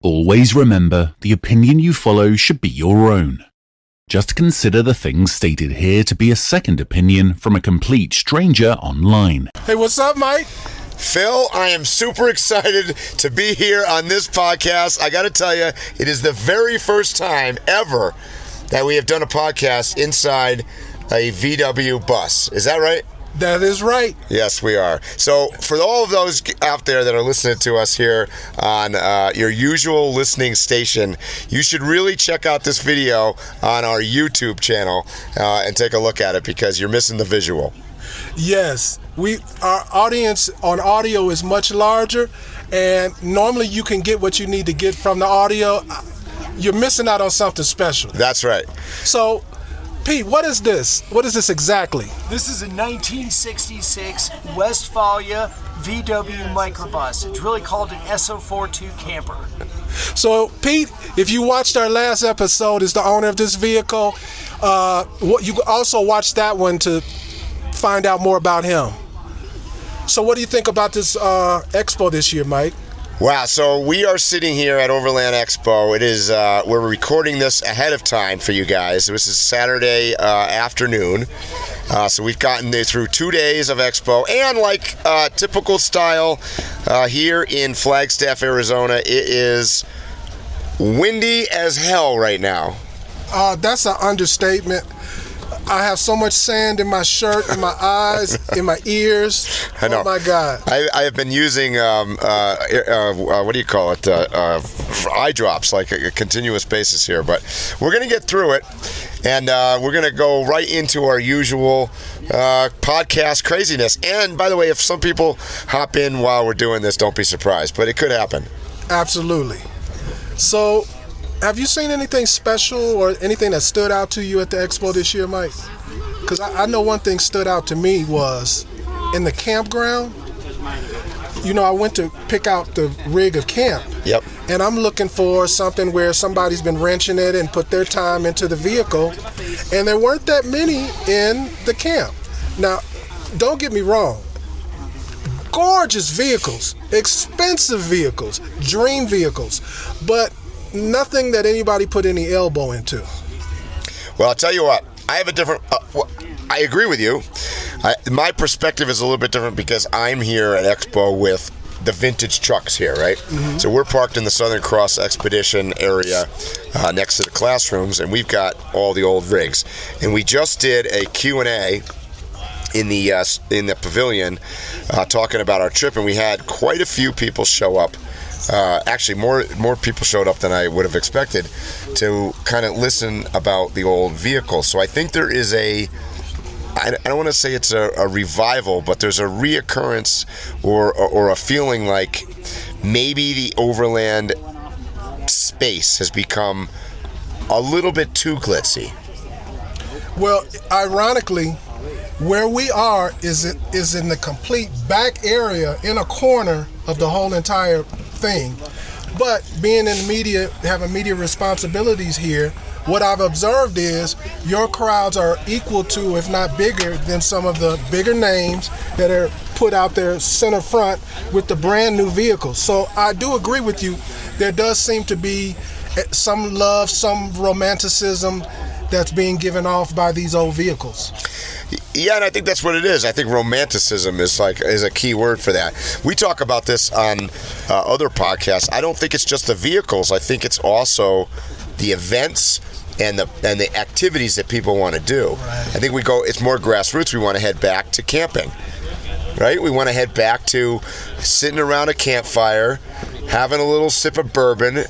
Always remember, the opinion you follow should be your own. Just consider the things stated here to be a second opinion from a complete stranger online. Hey, what's up, Mike? Phil, I am super excited to be here on this podcast. I got to tell you, it is the very first time ever that we have done a podcast inside a VW bus. Is that right? That is right. Yes, we are. So for all of those out there that are listening to us here on your usual listening station, you should really check out this video on our YouTube channel and take a look at it because you're missing the visual. Yes, our audience on audio is much larger, and normally you can get what you need to get from the audio. You're missing out on something special. That's right. So, Pete, what is this? What is this exactly? This is a 1966 Westfalia VW microbus. It's really called an SO42 camper. So, Pete, if you watched our last episode, is the owner of this vehicle. You also watched that one to find out more about him. So, what do you think about this expo this year, Mike? Wow, so we are sitting here at Overland Expo. It is, we're recording this ahead of time for you guys. This is Saturday afternoon. So we've gotten through 2 days of Expo, and like typical style here in Flagstaff, Arizona, it is windy as hell right now. That's an understatement. I have so much sand in my shirt, in my eyes, in my ears. I know. Oh my God. I have been using, what do you call it, eye drops, like a continuous basis here. But we're going to get through it, and we're going to go right into our usual podcast craziness. And by the way, if some people hop in while we're doing this, don't be surprised, but it could happen. Absolutely. So, have you seen anything special or anything that stood out to you at the expo this year, Mike? Because I know one thing stood out to me was in the campground. You know, I went to pick out the rig of camp. Yep. And I'm looking for something where somebody's been wrenching it and put their time into the vehicle. And there weren't that many in the camp. Now, don't get me wrong. Gorgeous vehicles, expensive vehicles, dream vehicles, but nothing that anybody put any elbow into. Well, I'll tell you what. I have a different. I agree with you. My perspective is a little bit different because I'm here at Expo with the vintage trucks here, right? Mm-hmm. So we're parked in the Southern Cross Xpedition area next to the classrooms, and we've got all the old rigs. And we just did a Q&A in the pavilion talking about our trip, and we had quite a few people show up. Actually, more people showed up than I would have expected to kind of listen about the old vehicles. So I think there is I don't want to say it's a revival, but there's a reoccurrence or a feeling like maybe the Overland space has become a little bit too glitzy. Well, ironically, where we are is in the complete back area, in a corner of the whole entire thing. But being in the media, having media responsibilities here, what I've observed is your crowds are equal to, if not bigger, than some of the bigger names that are put out there center front with the brand new vehicles. So I do agree with you. There does seem to be some love, some romanticism that's being given off by these old vehicles. Yeah, and I think that's what it is. I think romanticism is a key word for that. We talk about this on other podcasts. I don't think it's just the vehicles. I think it's also the events and the activities that people want to do. Right. I think it's more grassroots. We want to head back to camping, right? We want to head back to sitting around a campfire, having a little sip of bourbon.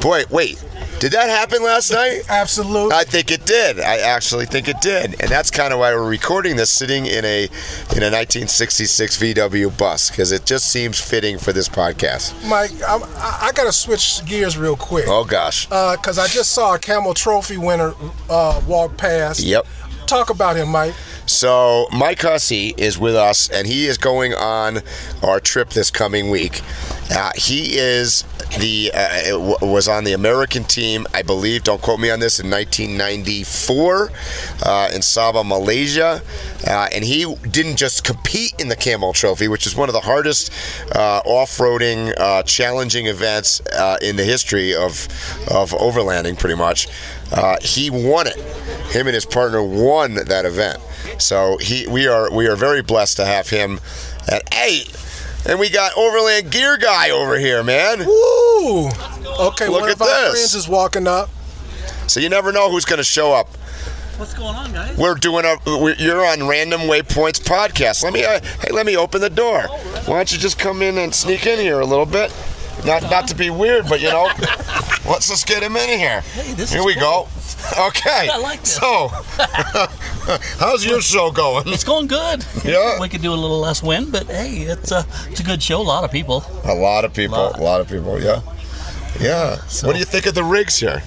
Boy, wait. Did that happen last night? Absolutely. I think it did. I actually think it did. And that's kind of why we're recording this sitting in a 1966 VW bus, because it just seems fitting for this podcast. Mike, I got to switch gears real quick. Oh, gosh. Because I just saw a Camel Trophy winner walk past. Yep. Talk about him, Mike. So Mike Hussey is with us, and he is going on our trip this coming week. He is was on the American team, I believe, don't quote me on this, in 1994 in Sabah, Malaysia. And he didn't just compete in the Camel Trophy, which is one of the hardest off-roading, challenging events in the history of overlanding, pretty much. He won it. Him and his partner won that event. So we are very blessed to have him. And we got Overland Gear Guy over here, man. Woo! Okay, Look one at of our this. friends is walking up. So you never know who's going to show up. What's going on, guys? You're on Random Waypoints Podcast. Let me open the door. Why don't you just come in and sneak in here a little bit? Not to be weird, but let's just get him in here. Hey, this here is we cool. go. Okay. I like this. So, how's your show going? It's going good. Yeah. We could do a little less wind, but hey, it's a good show. A lot of people. A lot of people. Yeah. Yeah. So, what do you think of the rigs here?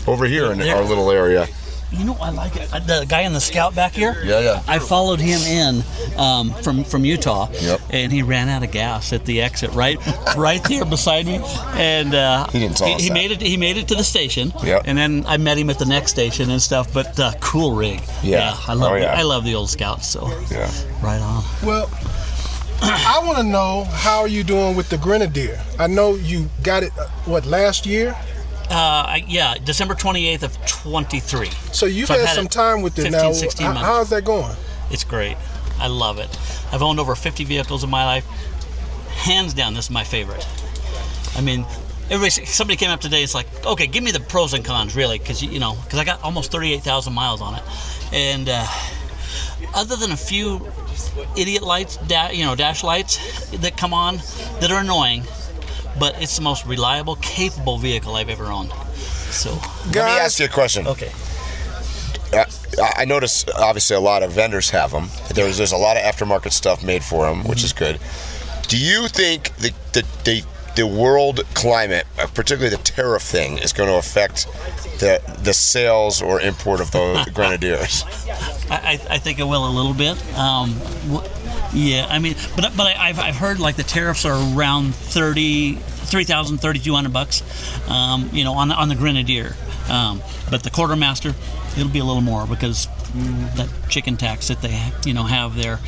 Over here in They're- our little area. I like it. The guy in the Scout back here. Yeah. I followed him in from Utah, Yep. and he ran out of gas at the exit right there beside me, and He didn't tell us he that. made it. He made it to the station, Yep. and then I met him at the next station and stuff. But cool rig. Yeah. I love Oh, it. yeah. I love the old Scouts. So Yeah. right on. Well, I want to know, how are you doing with the Grenadier? I know you got it, last year? December 28th of 23. So you've I've had had some it time with it 15, now. 16 months. How's that going? It's great. I love it. I've owned over 50 vehicles in my life. Hands down, this is my favorite. I mean, somebody came up today, it's like, okay, give me the pros and cons, really, because I got almost 38,000 miles on it. And other than a few idiot lights, dash lights that come on that are annoying, but it's the most reliable, capable vehicle I've ever owned. So, Let me ask you a question. okay. I notice, obviously, a lot of vendors have them. There's a lot of aftermarket stuff made for them, which is good. Do you think the world climate, particularly the tariff thing, is going to affect the sales or import of the Grenadiers? I think it will a little bit. Yeah, I mean, but I've heard like the tariffs are around $3,000, $3,200, on the Grenadier. But the Quartermaster, it'll be a little more because that chicken tax that they have there,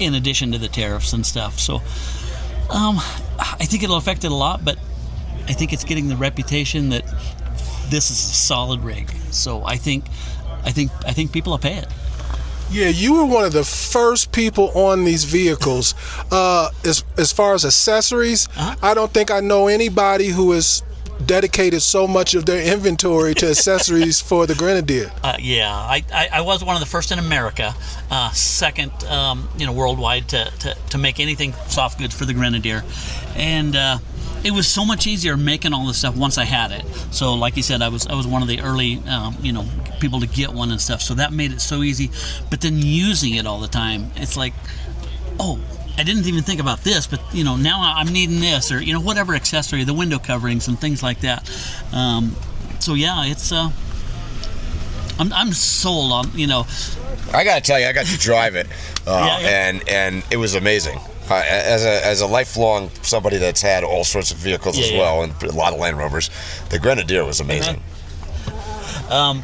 in addition to the tariffs and stuff. So I think it'll affect it a lot, but I think it's getting the reputation that this is a solid rig. So I think people will pay it. Yeah, you were one of the first people on these vehicles. As far as accessories, I don't think I know anybody who has dedicated so much of their inventory to accessories for the Grenadier. I was one of the first in America, second, worldwide to make anything soft goods for the Grenadier, and it was so much easier making all this stuff once I had it. So, like you said, I was one of the early, people to get one and stuff. So that made it so easy. But then using it all the time, it's like, oh, I didn't even think about this, but now I'm needing this, or whatever accessory, the window coverings and things like that. So yeah, it's I'm sold on. I got to tell you, I got to drive it, and it was amazing. As a lifelong somebody that's had all sorts of vehicles as well, and a lot of Land Rovers, the Grenadier was amazing. I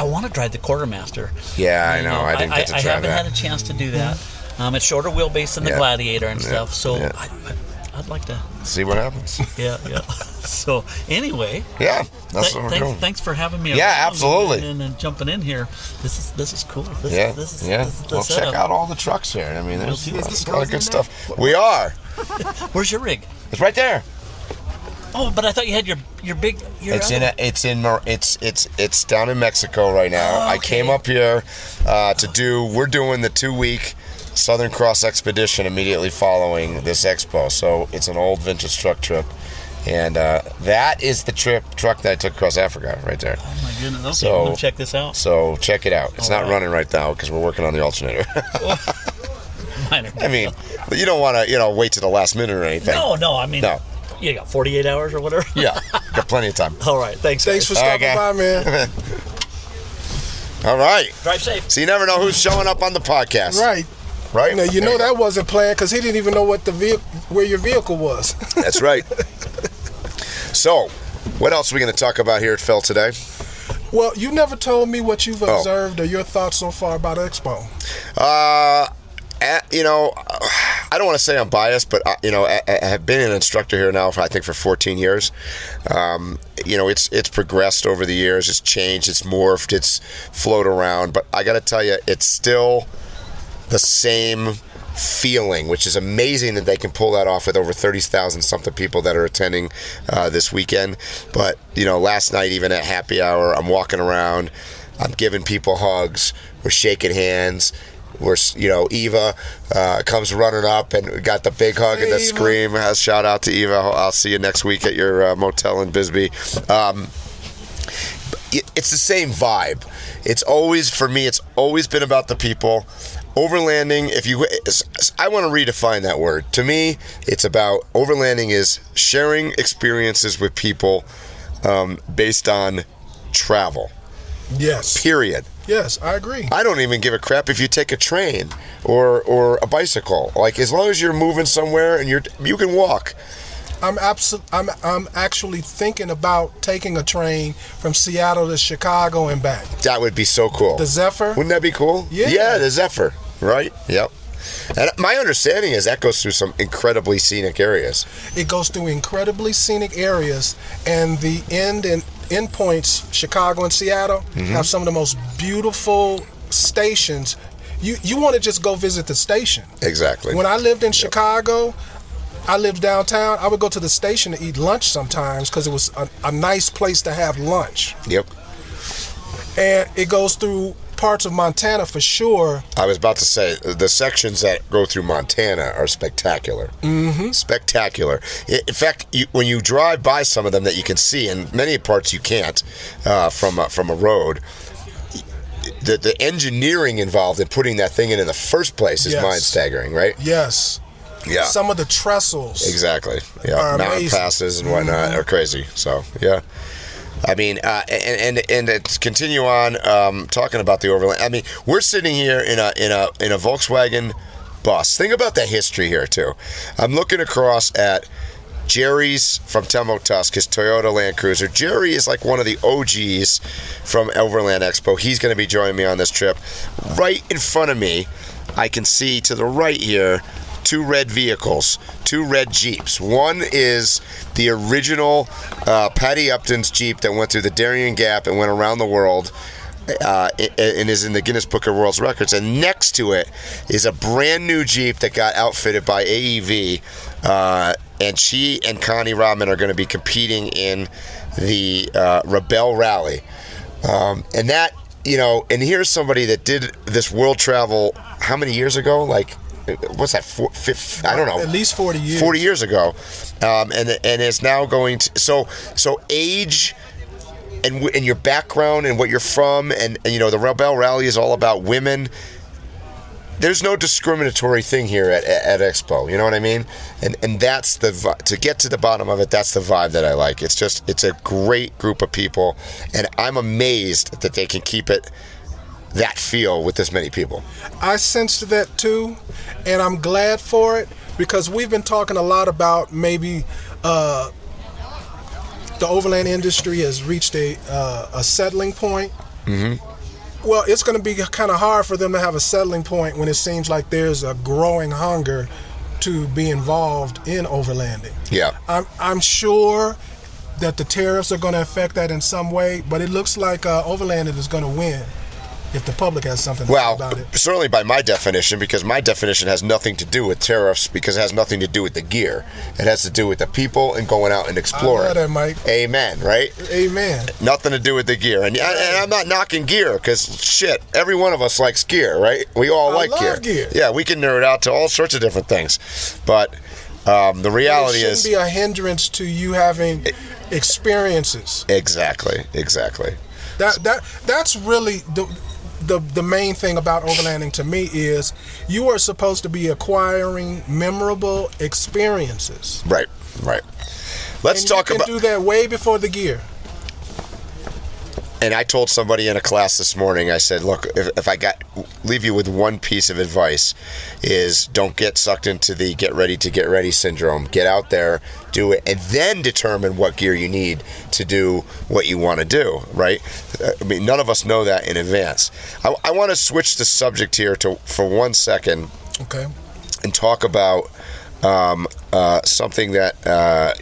want to drive the Quartermaster. Yeah, I know. I didn't get to drive I haven't that. had a chance to do that. It's shorter wheelbase than the Gladiator and stuff, so yeah. I'd like to See what happens. Yeah. So anyway, Yeah, that's what we're doing. thanks for having me. Yeah, around absolutely. And jumping in here. This is cool. This is the Well, setup. check out all the trucks here. I mean, there's We'll see a lot of good stuff. We are. Where's your rig? It's right there. Oh, but I thought you had your big. It's down in Mexico right now. Oh, I came up here we're doing the 2-week Southern Cross Xpedition immediately following this expo. So it's an old vintage truck trip. And that is the truck that I took across Africa right there. Oh my goodness. Okay, So- I'm gonna check this out. So check it out. It's All not right. running right now because we're working on the alternator. Minor. I mean, but you don't want to, wait to the last minute or anything. No. I mean, No. you got 48 hours or whatever. Yeah, got plenty of time. All right. Thanks. Thanks for guys. stopping Okay. by, man. All right. Drive safe. So you never know who's showing up on the podcast. Right. right? Now, you know that wasn't planned because he didn't even know what where your vehicle was. That's right. So, what else are we going to talk about here at Phil today? Well, you never told me what you've observed or your thoughts so far about Expo. You know, I don't want to say I'm biased, but you know, I have been an instructor here now for 14 years. You know, it's progressed over the years. It's changed. It's morphed. It's flowed around. But I got to tell you, it's still the same feeling, which is amazing that they can pull that off with over 30,000 something people that are attending this weekend. But you know, last night even at happy hour, I'm walking around, I'm giving people hugs, we're shaking hands. You know, Eva comes running up and got the big hug and the scream. Shout out to Eva. I'll see you next week at your motel in Bisbee. It's the same vibe. It's always, for me, it's always been about the people. Overlanding, I want to redefine that word. To me, it's about overlanding is sharing experiences with people based on travel. Yes. Period. Yes, I agree. I don't even give a crap if you take a train or a bicycle. Like, as long as you're moving somewhere and you can walk. I'm actually thinking about taking a train from Seattle to Chicago and back. That would be so cool. The ZEPHYR? Wouldn't that be cool? Yeah. The ZEPHYR. Right? Yep. And my understanding is that goes through some incredibly scenic areas. It goes through incredibly scenic areas, and the end points, Chicago and Seattle, have some of the most beautiful stations. You want to just go visit the station. Exactly. When I lived in Chicago, I lived downtown. I would go to the station to eat lunch sometimes because it was a nice place to have lunch. Yep. And it goes through parts of Montana for sure. I was about to say, the sections that go through Montana are spectacular. Mm-hmm. Spectacular. In fact, when you drive by some of them that you can see, and many parts you can't from a road, the engineering involved in putting that thing in the first place is mind-staggering, right? Yes. Yeah. Some of the trestles. Exactly. Yeah. Mountain passes and whatnot are crazy. So, yeah. I mean, and to continue on talking about the Overland. I mean, we're sitting here in a Volkswagen bus. Think about the history here too. I'm looking across at Jerry's from Telmo Tusk, his Toyota Land Cruiser. Jerry is like one of the OGs from Overland Expo. He's going to be joining me on this trip. Right in front of me, I can see to the right here, two red vehicles, two red Jeeps. One is the original Patty Upton's Jeep that went through the Darien Gap and went around the world and is in the Guinness Book of World Records. And next to it is a brand new Jeep that got outfitted by AEV. And she and Connie Rodman are going to be competing in the Rebel Rally. And that, you know, and here's somebody that did this world travel how many years ago? Like, what's that? I don't know. At least 40 years. 40 years ago, and is now going to. So age, and your background and what you're from, and you know the Rebel Rally is all about women. There's no discriminatory thing here at Expo. You know what I mean? And that's to get to the bottom of it. That's the vibe that I like. It's a great group of people, and I'm amazed that they can keep it that feel with this many people. I sensed that too, and I'm glad for it because we've been talking a lot about maybe the overland industry has reached a settling point. Mm-hmm. Well, it's going to be kind of hard for them to have a settling point when it seems like there's a growing hunger to be involved in overlanding. Yeah. I'm sure that the tariffs are going to affect that in some way, but it looks like Overlanding is going to win if the public has something to say about it. Certainly by my definition, because my definition has nothing to do with tariffs, because it has nothing to do with the gear. It has to do with the people and going out and exploring. I love that, Mike. Amen, right? Amen. Nothing to do with the gear. And I'm not knocking gear, because shit, every one of us likes gear, right? We all like gear. Yeah, we can nerd out to all sorts of different things. But the reality is... It shouldn't be a hindrance to you having experiences. Exactly. That's really... The main thing about overlanding to me is you are supposed to be acquiring memorable experiences. Right. Let's talk about. You can do that way before the gear. And I told somebody in a class this morning, I said, look, if I leave you with one piece of advice, is don't get sucked into the get ready syndrome. Get out there, do it, and then determine what gear you need to do what you want to do, right? I mean, none of us know that in advance. I want to switch the subject here for 1 second. Okay. And talk about something that, I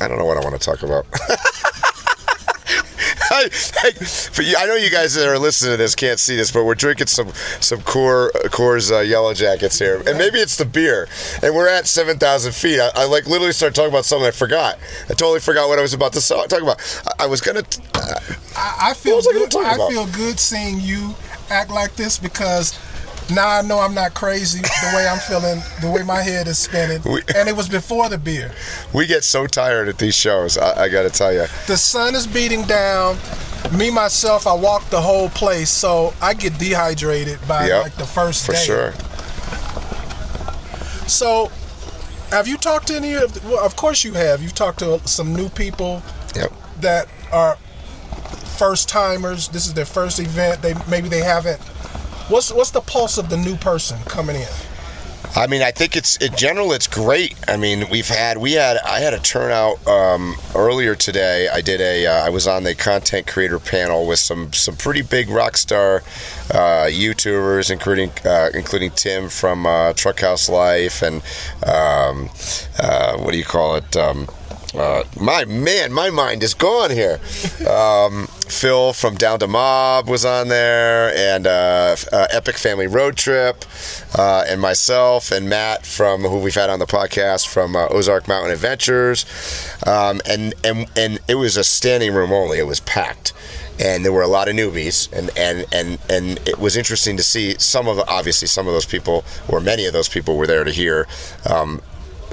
don't know what I want to talk about. I know you guys that are listening to this can't see this, but we're drinking some Coors Yellow Jackets here, and maybe it's the beer. And we're at 7,000 feet. I like literally started talking about something I forgot. I totally forgot what I was about to talk about. I was gonna. I feel good seeing you act like this, because now I know I'm not crazy the way I'm feeling, the way my head is spinning. And it was before the beer. We get so tired at these shows, I got to tell you. The sun is beating down. Me, myself, I walked the whole place, so I get dehydrated by like the first day. For sure. So, have you talked to any of well, of course you have. You've talked to some new people that are first-timers. This is their first event. Maybe they haven't. What's the pulse of the new person coming in? I mean, I think in general it's great. I mean, I had a turnout earlier today. I was on the content creator panel with some pretty big rock star YouTubers, including Tim from Truckhouse Life, and what do you call it? My mind is gone here. Phil from Down to Mob was on there, and Epic Family Road Trip, and myself and Matt from who we've had on the podcast from Ozark Mountain Adventures, and it was a standing room only. It was packed. And there were a lot of newbies, and it was interesting to see some of those people, or many of those people, were there to hear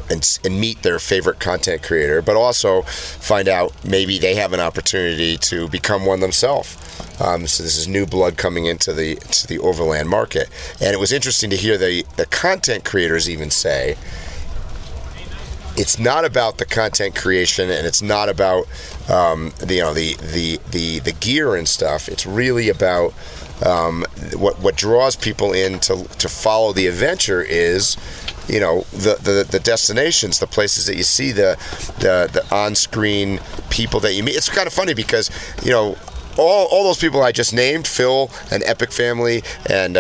and meet their favorite content creator, but also find out maybe they have an opportunity to become one themselves. So this is new blood coming into the overland market, and it was interesting to hear the content creators even say it's not about the content creation, and it's not about the gear and stuff. It's really about what draws people in to follow the adventure is the destinations, the places that you see, the on-screen people that you meet. It's kind of funny because all those people I just named, Phil and Epic Family and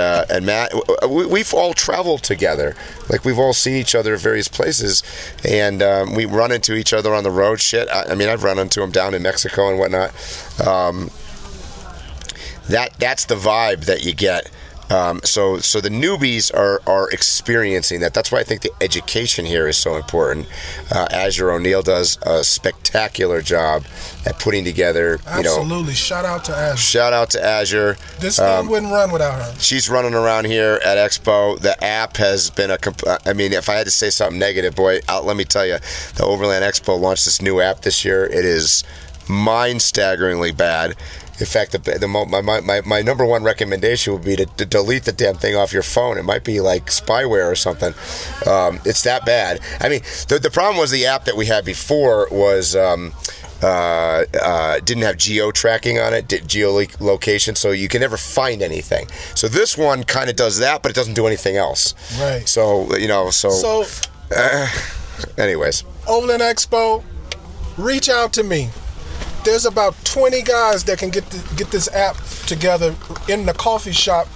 Matt, we've all traveled together. Like, we've all seen each other at various places, and we run into each other on the road. I mean, I've run into them down in Mexico and whatnot. That's the vibe that you get. So the newbies are experiencing that. That's why I think the education here is so important. Azure O'Neill does a spectacular job at putting together. Absolutely. Shout out to Azure. Shout out to Azure. This thing wouldn't run without her. She's running around here at Expo. The app has been I mean, if I had to say something negative, boy, let me tell you, the Overland Expo launched this new app this year. It is mind-staggeringly bad. In fact, my number one recommendation would be to delete the damn thing off your phone. It might be like spyware or something. It's that bad. I mean, the problem was the app that we had before was didn't have geo-tracking on it, geolocation, so you can never find anything. So this one kind of does that, but it doesn't do anything else. Right. So, anyways. Overland Expo, reach out to me. There's about 20 guys that can get this app together in the coffee shop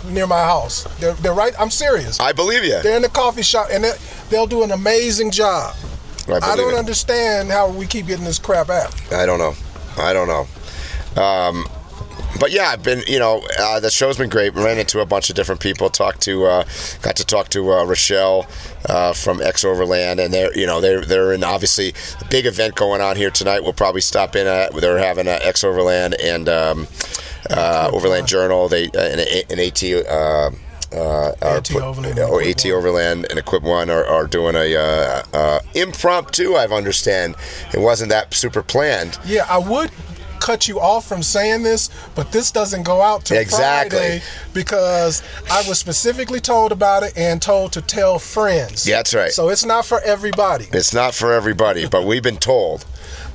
near my house. They're right. I'm serious. I believe you. They're in the coffee shop, and they'll do an amazing job. I don't understand how we keep getting this crap app. I don't know. But yeah, I've been, the show's been great. Ran into a bunch of different people. Got to talk to Rochelle from Overland, and they're in obviously a big event going on here tonight. We'll probably stop in at. They're having an Overland and Overland Journal. They an AT. AT Overland and Equip One are doing a impromptu. I understand it wasn't that super planned. Yeah, I would cut you off from saying this, but this doesn't go out till Friday because I was specifically told about it and told to tell friends. Yeah, that's right. So it's not for everybody. It's not for everybody, but we've been told.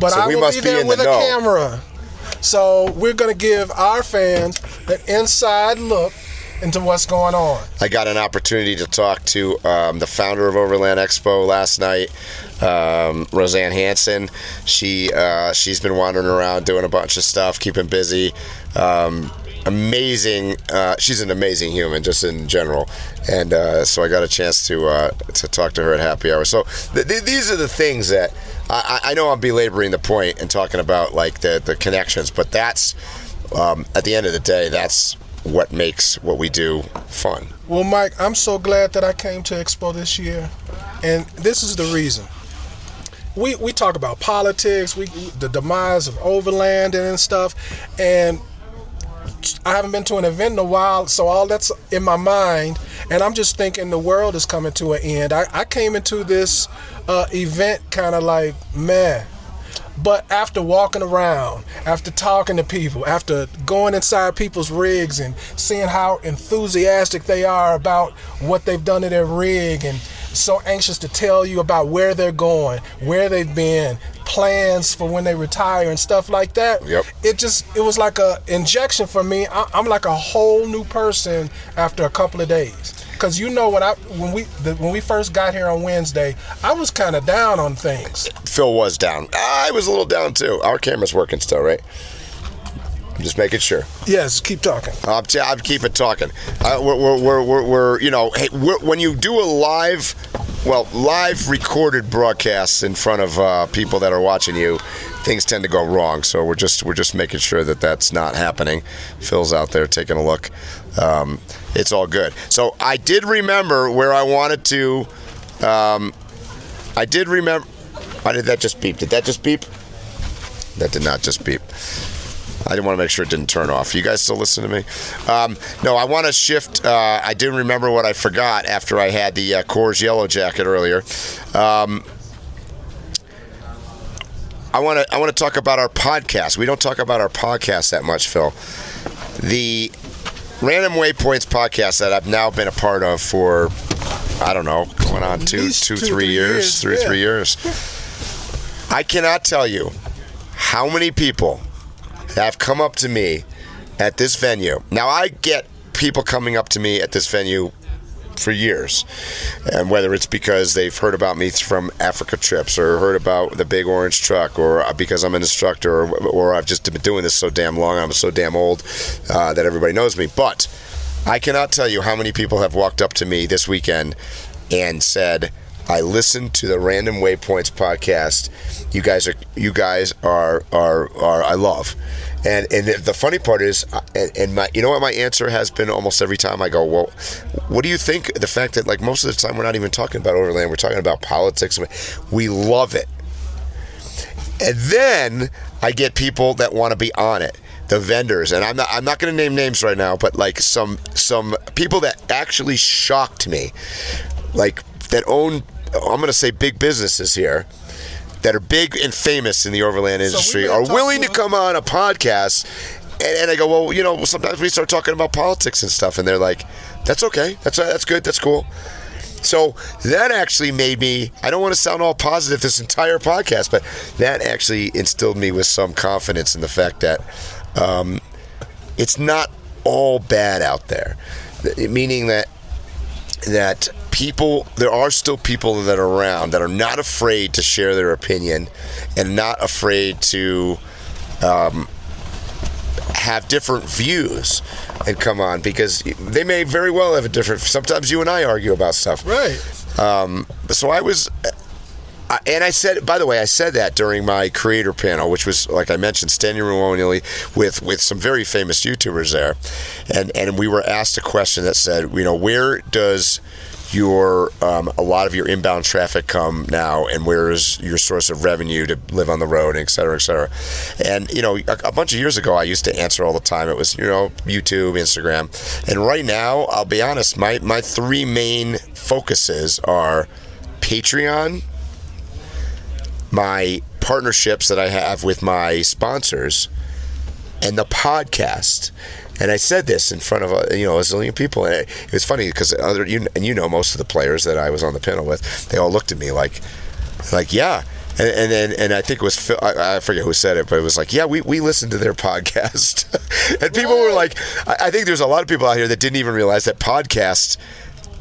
But so I will be there with a camera. So we're going to give our fans an inside look into what's going on. I got an opportunity to talk to the founder of Overland Expo last night, Roseanne Hansen. She's been wandering around doing a bunch of stuff, keeping busy. Amazing. She's an amazing human, just in general, and so I got a chance to talk to her at happy hour. So these are the things that I know I'm belaboring the point and talking about, like the connections, but that's at the end of the day, that's what makes what we do fun. Well, Mike, I'm so glad that I came to Expo this year, and this is the reason. We talk about politics, the demise of Overland and stuff, and I haven't been to an event in a while, so all that's in my mind, and I'm just thinking the world is coming to an end. I came into this event kind of like, man. But after walking around, after talking to people, after going inside people's rigs and seeing how enthusiastic they are about what they've done to their rig and so anxious to tell you about where they're going, where they've been, plans for when they retire and stuff like that. Yep. It was like a injection for me. I'm like a whole new person after a couple of days. Because you know when we first got here on Wednesday, I was kind of down on things. Phil was down. I was a little down too. Our camera's working still, right? I'm just making sure. Yes, keep talking. I'm keeping talking. We're hey, when you do a live recorded broadcast in front of people that are watching you, things tend to go wrong. So we're just making sure that that's not happening. Phil's out there taking a look. It's all good. So I did remember where I wanted to. I did remember. Why did that just beep? Did that just beep? That did not just beep. I didn't want to make sure it didn't turn off. You guys still listen to me? No, I want to shift. I didn't remember what I forgot after I had the Coors Yellow Jacket earlier. I want to talk about our podcast. We don't talk about our podcast that much, Phil. The Random Waypoints podcast that I've now been a part of for, I don't know, going on two, 3 years. 3 years. I cannot tell you how many people have come up to me at this venue. Now, I get people coming up to me at this venue for years, and whether it's because they've heard about me from Africa trips or heard about the big orange truck or because I'm an instructor or I've just been doing this so damn long, I'm so damn old that everybody knows me. But I cannot tell you how many people have walked up to me this weekend and said, I listened to the Random Waypoints podcast. You guys are I love. And the funny part is, and my, you know what my answer has been almost every time I go, well, what do you think? The fact that like most of the time we're not even talking about Overland, we're talking about politics. We love it. And then I get people that want to be on it, the vendors, and I'm not going to name names right now, but like some people that actually shocked me, like that own, I'm going to say big businesses here, that are big and famous in the Overland industry, are willing to come on a podcast, and I go, well, you know, sometimes we start talking about politics and stuff, and they're like, that's okay, that's good, that's cool. So that actually made me, I don't want to sound all positive this entire podcast, but that actually instilled me with some confidence in the fact that it's not all bad out there, meaning that people, there are still people that are around that are not afraid to share their opinion and not afraid to have different views and come on, because they may very well have a different, sometimes you and I argue about stuff. Right. So I was, and I said, by the way, I said that during my creator panel, which was, like I mentioned, standing room only with some very famous YouTubers there. And we were asked a question that said, you know, where does your a lot of your inbound traffic come now, and where is your source of revenue to live on the road, et cetera, et cetera. And, you know, a bunch of years ago, I used to answer all the time. It was, you know, YouTube, Instagram. And right now, I'll be honest, my three main focuses are Patreon, my partnerships that I have with my sponsors, and the podcast. And I said this in front of a zillion people, and it was funny because most of the players that I was on the panel with, they all looked at me like, yeah, And I think it was Phil, I forget who said it, but it was like, yeah, we listened to their podcast. And people were like, I think there's a lot of people out here that didn't even realize that podcast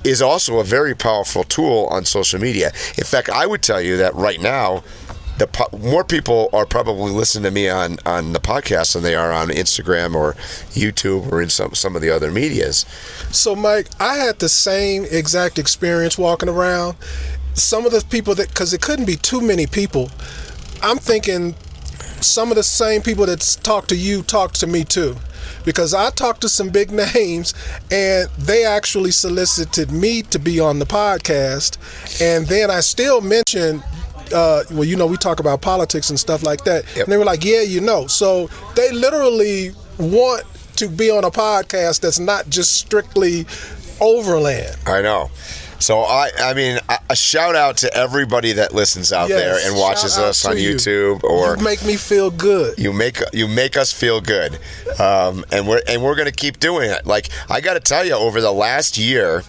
is also a very powerful tool on social media. In fact, I would tell you that right now, more people are probably listening to me on the podcast than they are on Instagram or YouTube or in some of the other medias. So, Mike, I had the same exact experience walking around. Some of the people because it couldn't be too many people, I'm thinking some of the same people that talk to you talk to me too. Because I talked to some big names and they actually solicited me to be on the podcast. And then I still mentioned, we talk about politics and stuff like that. Yep. And they were like, yeah, So they literally want to be on a podcast that's not just strictly Overland. I know. So I mean, a shout out to everybody that listens out there and watches us on YouTube. Or you make me feel good. You make us feel good, and we're gonna keep doing it. Like, I got to tell you, over the last year,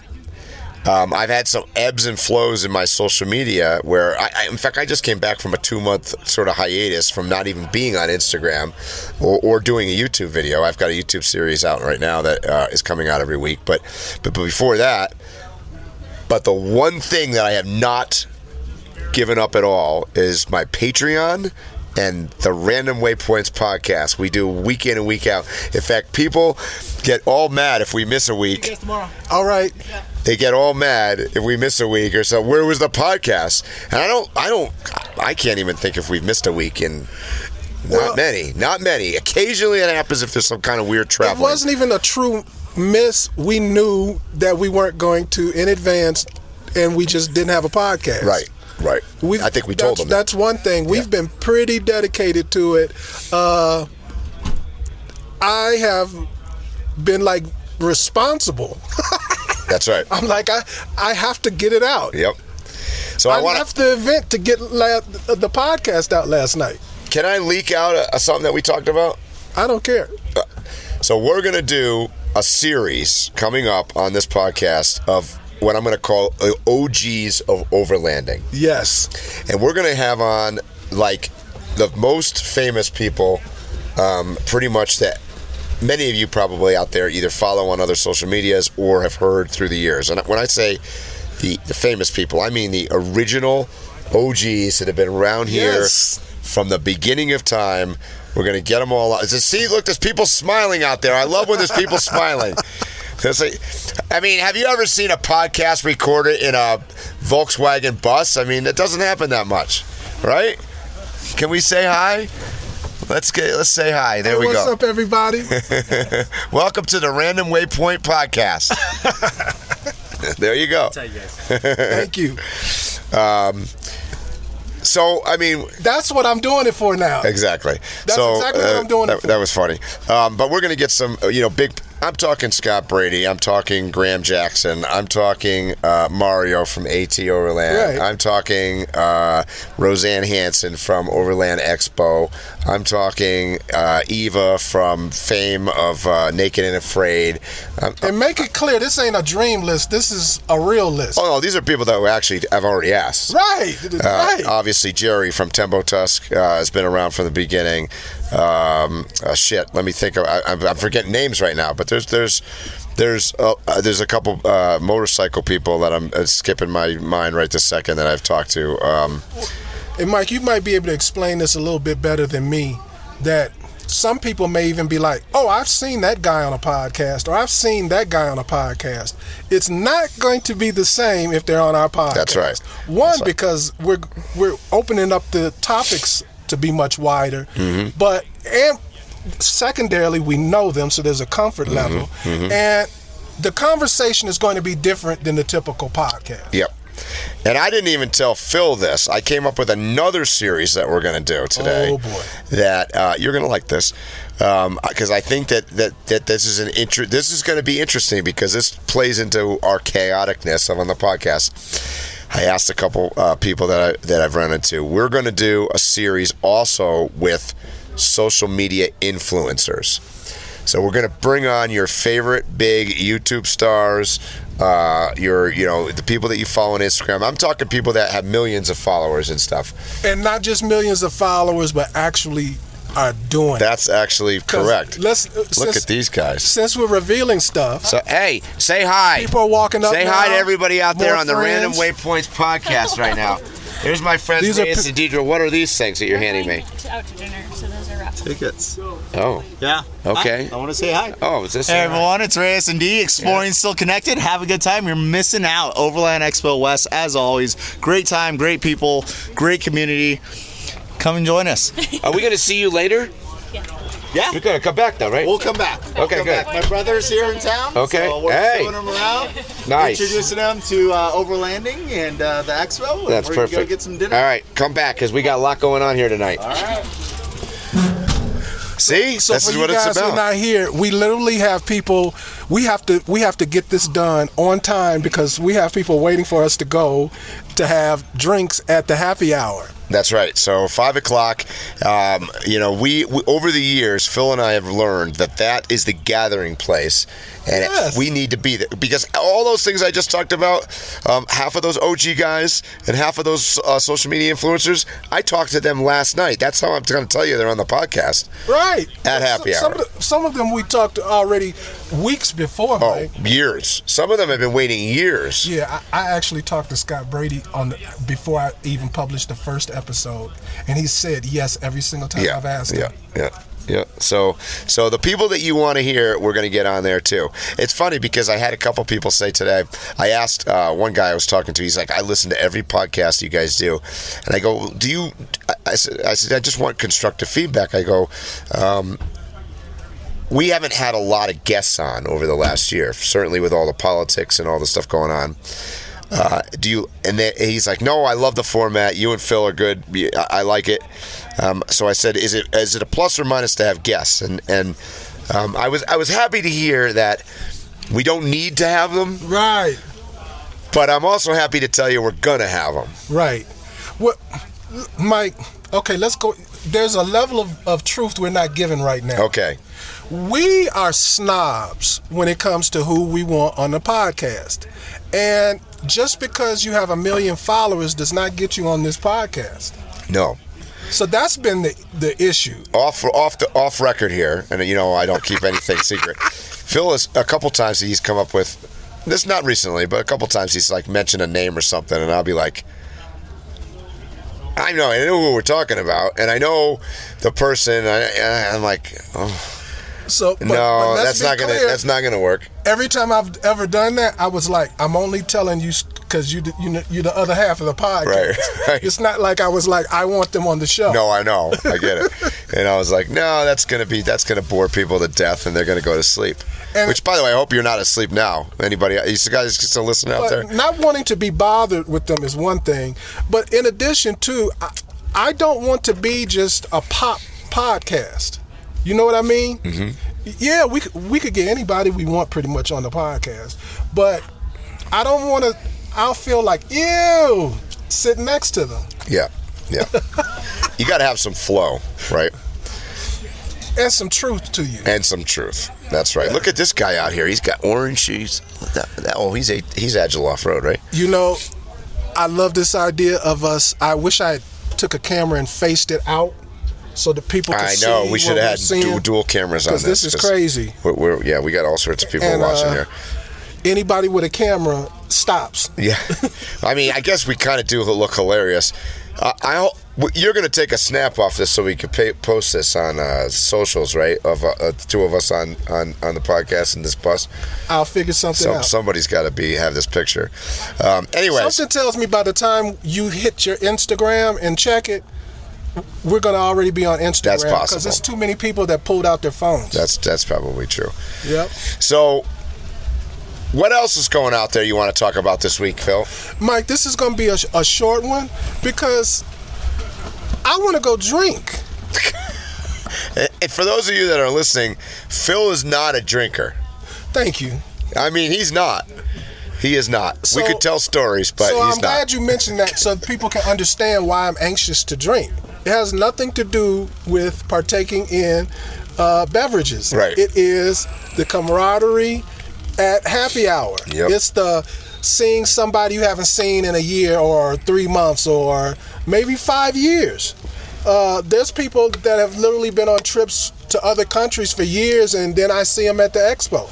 I've had some ebbs and flows in my social media where in fact, I just came back from a 2-month sort of hiatus from not even being on Instagram or doing a YouTube video. I've got a YouTube series out right now that is coming out every week, but before that. But the one thing that I have not given up at all is my Patreon and the Random Waypoints podcast. We do week in and week out. In fact, people get all mad if we miss a week. Tomorrow. All right. They get all mad if we miss a week or so. Where was the podcast? And I can't even think if we've missed a week in. Not many. Occasionally it happens if there's some kind of weird traveling. It wasn't even a true miss. We knew that we weren't going to in advance, and we just didn't have a podcast. Right. I think we told them that's one thing. We've been pretty dedicated to it. I have been responsible. That's right. I'm like, I have to get it out. Yep. So I left the event to get the podcast out last night. Can I leak out something that we talked about? I don't care. So we're going to do a series coming up on this podcast of what I'm going to call OGs of Overlanding. Yes. And we're going to have on the most famous people, pretty much that many of you probably out there either follow on other social medias or have heard through the years. And when I say the famous people, I mean the original OGs that have been around here from the beginning of time. We're going to get them all out. See, look, there's people smiling out there. I love when there's people smiling. I mean, have you ever seen a podcast recorded in a Volkswagen bus? I mean, it doesn't happen that much, right? Can we say hi? Let's say hi. There we go. What's up, everybody? Welcome to the Random Waypoint Podcast. There you go. Thank you. So, I mean, that's what I'm doing it for now. Exactly. That's exactly what I'm doing it for. That was funny. But we're going to get some, big. I'm talking Scott Brady. I'm talking Graham Jackson. I'm talking Mario from AT Overland. Right. I'm talking Roseanne Hansen from Overland Expo. I'm talking Eva from fame of Naked and Afraid. And make it clear, this ain't a dream list. This is a real list. Oh, no, these are people that I've already asked. Right. Obviously, Jerry from Tembo Tusk has been around from the beginning. Let me think. I'm forgetting names right now, but there's a couple motorcycle people that I'm skipping my mind right this second that I've talked to. And Mike, you might be able to explain this a little bit better than me. That some people may even be like, "Oh, I've seen that guy on a podcast," or "I've seen that guy on a podcast." It's not going to be the same if they're on our podcast. That's right. Because we're opening up the topics to be much wider, but secondarily, we know them, so there's a comfort level, and the conversation is going to be different than the typical podcast. Yep. And I didn't even tell Phil this. I came up with another series that we're going to do today. Oh boy! That you're going to like this, because I think that this is this is going to be interesting because this plays into our chaoticness on the podcast. I asked a couple people that I've run into. We're going to do a series also with social media influencers. So we're going to bring on your favorite big YouTube stars, the people that you follow on Instagram. I'm talking people that have millions of followers and stuff. And not just millions of followers, but actually are doing That's actually correct. Look at these guys. Since we're revealing stuff. So, hey, say hi. People are walking up. Say hi to everybody out there on the Random friends. Waypoints podcast right now. Here's my friends, Reyes and Diedra. What are these things that you're handing me? Out to dinner, so those are raffle tickets. Oh. Yeah. Okay. I want to say hi. Oh, is this? Hey everyone, it's Reyes and D. Exploring Still Connected. Have a good time. You're missing out. Overland Expo West, as always. Great time, great people, great community. Come and join us. Are we going to see you later? Yeah. You're going to come back though, right? We'll come back. Okay, good. My brother's here in town. Okay. So we're showing them around. Nice. Introducing them to Overlanding and the Expo. And That's we're perfect. Go get some dinner. All right, come back because we got a lot going on here tonight. All right. See, So this for is you what guys it's who are about. not here, we literally have people. We have to get this done on time because we have people waiting for us to go to have drinks at the happy hour. That's right. So 5 o'clock. We over the years, Phil and I have learned that is the gathering place, and Yes. we need to be there because all those things I just talked about. Half of those OG guys and half of those social media influencers, I talked to them last night. That's how I'm going to tell you they're on the podcast. Right. At happy hour. Some of them we talked already weeks before, Oh, Mike. years. Some of them have been waiting years. Yeah, I actually talked to Scott Brady before I even published the first episode, and he said yes every single time I've asked him. Yeah. So the people that you want to hear, we're going to get on there too. It's funny because I had a couple people say today. I asked one guy I was talking to. He's like, I listen to every podcast you guys do, and I go, do you? I said, I just want constructive feedback. I go, we haven't had a lot of guests on over the last year, certainly with all the politics and all the stuff going on. He's like, no, I love the format. You and Phil are good. I like it. So I said, is it a plus or minus to have guests? And I was happy to hear that we don't need to have them. Right. But I'm also happy to tell you we're gonna have them. Right. What, Mike? Okay, let's go. There's a level of truth we're not giving right now. Okay. We are snobs when it comes to who we want on the podcast. And just because you have 1 million followers does not get you on this podcast. No. So that's been the issue. Off record here, and I don't keep anything secret. Phil has a couple times he's come up with this, not recently, but a couple times he's like mentioned a name or something, and I'll be like, I know who we're talking about, and I know the person. I'm like, oh. So but that's not gonna work. Every time I've ever done that, I was like, I'm only telling you because you're the other half of the podcast. Right. It's not like I was like, I want them on the show. No, I know, I get it. And I was like, no, that's gonna bore people to death, and they're gonna go to sleep. And which, by the way, I hope you're not asleep now. Anybody, you guys still listening out there? Not wanting to be bothered with them is one thing, but in addition to, I don't want to be just a pop podcast. You know what I mean? Mm-hmm. Yeah, we could get anybody we want pretty much on the podcast, but I don't want to. I'll feel like ew sitting next to them. Yeah. You got to have some flow, right? And some truth to you. And some truth. That's right. Yeah. Look at this guy out here. He's got orange shoes. He's agile off road, right? I love this idea of us. I wish I took a camera and faced it out, so that people can see. I know. We should have had dual cameras on this. Because this is crazy. We got all sorts of people watching here. Anybody with a camera stops. Yeah. I mean, I guess we kind of do look hilarious. You're going to take a snap off this so we can post this on socials, right? Of the two of us on the podcast in this bus. I'll figure something out. Somebody's got to have this picture. Anyway. Something tells me by the time you hit your Instagram and check it, we're going to already be on Instagram. That's possible. Because there's too many people that pulled out their phones. That's probably true. Yep. So, what else is going out there you want to talk about this week, Phil? Mike, this is going to be a short one because I want to go drink. And for those of you that are listening, Phil is not a drinker. Thank you. I mean, he's not. He is not. We could tell stories, but he's not. So I'm glad you mentioned that so people can understand why I'm anxious to drink. It has nothing to do with partaking in beverages. Right. It is the camaraderie at happy hour. Yep. It's the seeing somebody you haven't seen in a year or 3 months or maybe 5 years. There's people that have literally been on trips to other countries for years, and then I see them at the expo.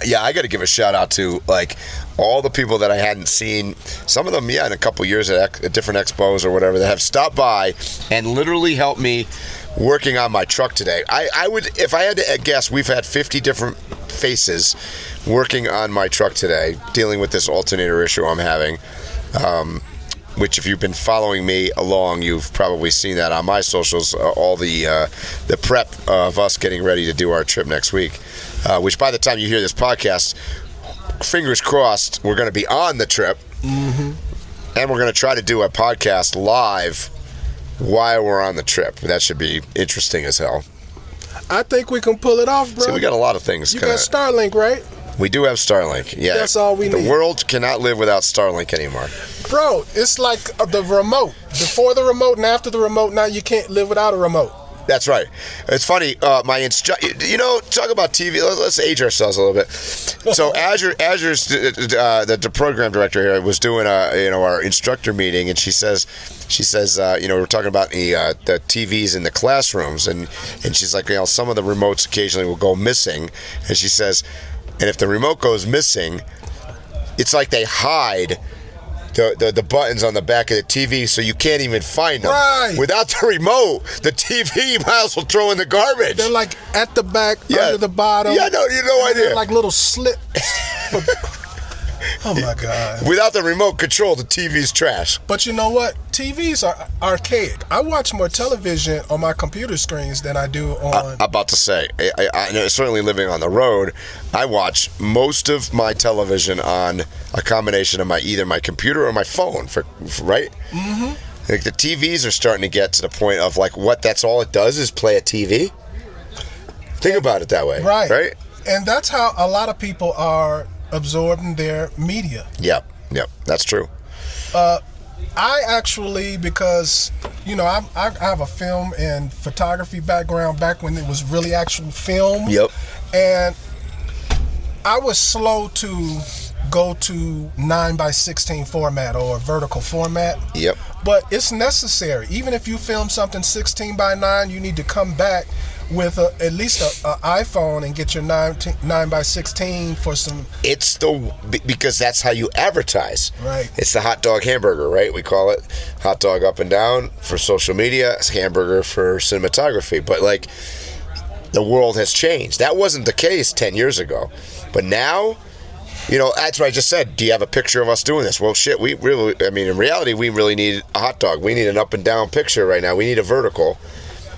Yeah, I got to give a shout out to like all the people that I hadn't seen. Some of them, in a couple years at different expos or whatever, that have stopped by and literally helped me working on my truck today. I would, if I had to guess, we've had 50 different faces working on my truck today, dealing with this alternator issue I'm having. Which, if you've been following me along, you've probably seen that on my socials. All the prep of us getting ready to do our trip next week. Which, by the time you hear this podcast, fingers crossed, we're going to be on the trip, and we're going to try to do a podcast live while we're on the trip. That should be interesting as hell. I think we can pull it off, bro. See, we got a lot of things. You got Starlink, right? We do have Starlink. Yeah, that's all we need. The world cannot live without Starlink anymore. Bro, it's like the remote. Before the remote and after the remote, now you can't live without a remote. That's right. It's funny. Talk about TV. Let's age ourselves a little bit. So Azure's the program director here was doing our instructor meeting, and she says we're talking about the TVs in the classrooms, and she's like, some of the remotes occasionally will go missing, and she says, and if the remote goes missing, it's like they hide the buttons on the back of the TV, so you can't even find them. Right. Without the remote, the TV you might as well throw in the garbage. They're like at the back, under the bottom. Yeah, no, you no idea. They're like little slips. Oh my God. Without the remote control, the TV's trash. But you know what? TVs are archaic. I watch more television on my computer screens than I do on... I'm about to say, I know, certainly living on the road, I watch most of my television on a combination of either my computer or my phone, right? Mm-hmm. Like the TVs are starting to get to the point of like, that's all it does is play a TV? Think about it that way. Right? And that's how a lot of people are absorbing their media. Yep, that's true. I actually, because I have a film and photography background back when it was really actual film. Yep. And I was slow to go to 9:16 format or vertical format. Yep. But it's necessary. Even if you film something 16:9, you need to come back with at least an iPhone and get your 9:16 for some. It's because that's how you advertise. Right. It's the hot dog hamburger, right? We call it hot dog up and down for social media, it's hamburger for cinematography. But like, the world has changed. That wasn't the case 10 years ago. But now, that's what I just said. Do you have a picture of us doing this? Well, shit, in reality, we really need a hot dog. We need an up and down picture right now. We need a vertical.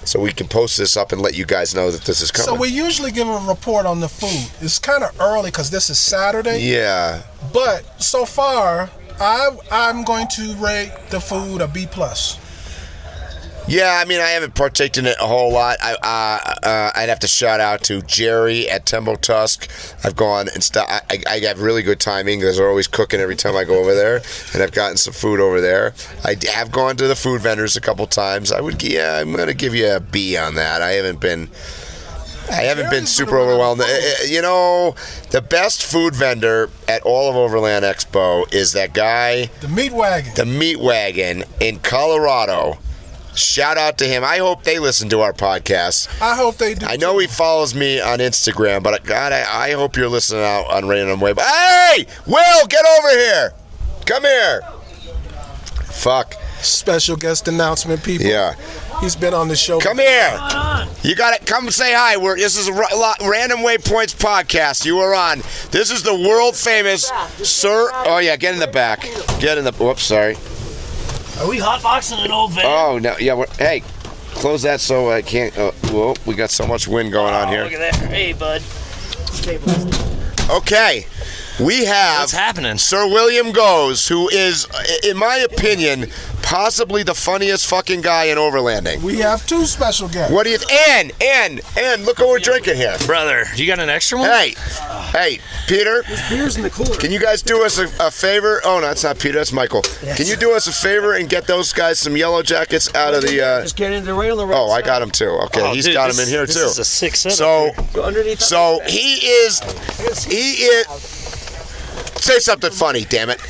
So we can post this up and let you guys know that this is coming. So we usually give a report on the food. It's kind of early because this is Saturday. Yeah. But so far, I'm going to rate the food a B+. Yeah, I haven't partaken in it a whole lot. I'd have to shout out to Jerry at Tembo Tusk. I've gone and I have really good timing because they're always cooking every time I go over there, and I've gotten some food over there. I have gone to the food vendors a couple times. I'm going to give you a B on that. I haven't been super overwhelmed. The best food vendor at all of Overland Expo is that guy, the Meat Wagon. The Meat Wagon in Colorado. Shout out to him. I hope they listen to our podcast. I hope they do. I know he follows me on Instagram, but God, I hope you're listening out on Random Waypoints. Hey, Will, get over here. Come here. Fuck. Special guest announcement, people. Yeah. He's been on the show. Come here. You got to come say hi. This is a Random Waypoints Podcast. You are on. This is the world famous Sir. Oh, yeah, get in the back. Whoops, sorry. Are we hotboxing an old van? Oh, no. Yeah, hey, close that so I can't. Whoa, we got so much wind going on here. Look at that. Hey, bud. Okay. We have What's happening? Sir William Goes, who is, in my opinion, possibly the funniest fucking guy in Overlanding. We have 2 special guests. What do you? And look what we're drinking here, brother. You got an extra one? Hey, Peter. There's beers in the cooler. Can you guys do us a favor? Oh no, that's not Peter. That's Michael. Can you do us a favor and get those guys some yellow jackets out of the? Just get in the right on the right. Oh, I got them too. Okay, he's got them in here too. This is a 6 set. So he is. Say something funny, damn it.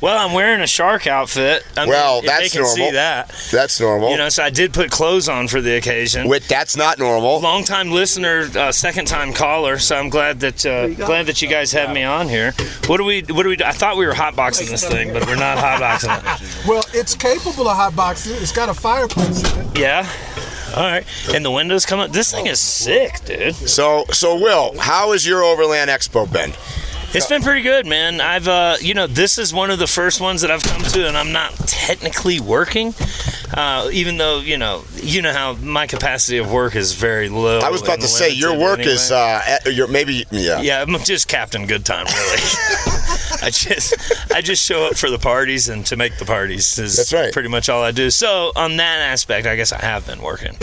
Well, I'm wearing a shark outfit. That's they can normal. See that. That's normal. So I did put clothes on for the occasion. That's not normal. Long-time listener, second-time caller. So I'm glad that you guys have me on here. What do we do? I thought we were hotboxing this thing, but we're not hotboxing it. Well, it's capable of hotboxing. It's got a fireplace in it. Yeah. All right, and the windows come up. This thing is sick, dude. So Will, how has your Overland Expo been? It's been pretty good, man. I've, this is one of the first ones that I've come to, and I'm not technically working, even though, you know how my capacity of work is very low. I was about to say, your work is, Yeah, I'm just Captain Good Time, really. I just show up for the parties and to make the parties is That's right. pretty much all I do. So on that aspect, I guess I have been working.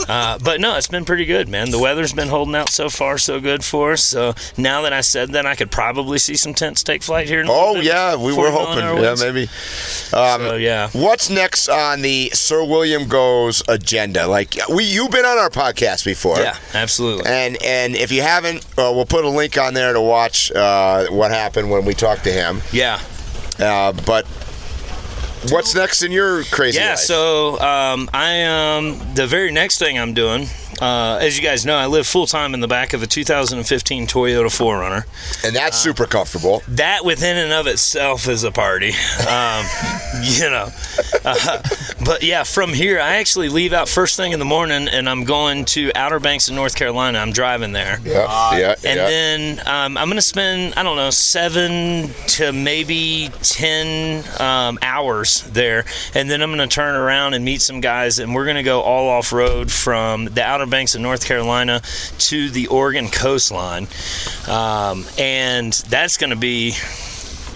But no, it's been pretty good, man. The weather's been holding out so far, so good for us. So now that I said that, I could probably see some tents take flight here in a little bit. Yeah, we were hoping. Yeah, maybe. What's next on the Sir William Goes agenda? Like, you've been on our podcast before. Yeah, absolutely. And if you haven't, we'll put a link on there to watch what happened when we talked to him. Yeah. But what's next in your crazy life? So the very next thing I'm doing, as you guys know, I live full-time in the back of a 2015 Toyota 4Runner. And that's super comfortable. That within and of itself is a party. But yeah, from here, I actually leave out first thing in the morning, and I'm going to Outer Banks in North Carolina. I'm driving there. Then I'm going to spend, 7 to maybe 10 hours there. And then I'm going to turn around and meet some guys, and we're going to go all off-road from the Outer Banks in North Carolina to the Oregon coastline. And that's going to be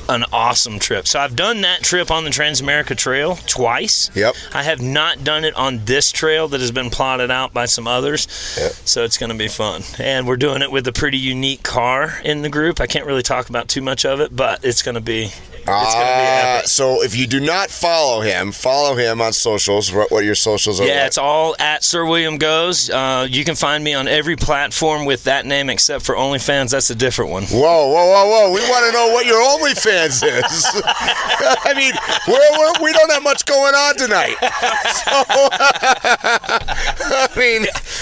an awesome trip. So I've done that trip on the Transamerica Trail twice. Yep. I have not done it on this trail that has been plotted out by some others. Yep. So it's going to be fun. And we're doing it with a pretty unique car in the group. I can't really talk about too much of it, but it's going to be epic. So if you do not follow him on socials. What are your socials? Yeah, it's all at Sir William Goes. You can find me on every platform with that name except for OnlyFans. That's a different one. Whoa. We want to know what your OnlyFans is. I mean, we don't have much going on tonight.